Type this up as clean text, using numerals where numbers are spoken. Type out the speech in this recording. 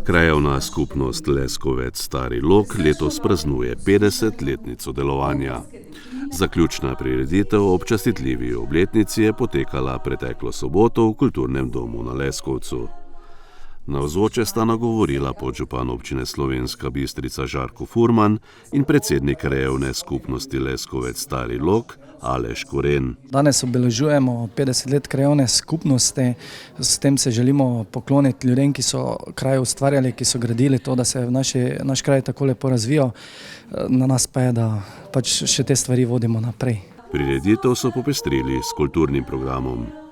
Krajevna skupnost Leskovec Stari Log letos praznuje 50-letnico delovanja. Zaključna prireditev ob častitljivi obletnici je potekala preteklo soboto v Kulturnem domu na Leskovcu. Navzoče sta nagovorila podžupan občine Slovenska Bistrica Žarko Furman in predsednik krajevne skupnosti Leskovec Stari Log Aleš Koren. Danes obeležujemo 50 let krajevne skupnosti, s tem se želimo pokloniti ljudem, ki so kraj ustvarjali, ki so gradili to, da se je naš kraj tako lepo razvijal. Na nas pa je, da pač še te stvari vodimo naprej. Prireditev so popestrili s kulturnim programom.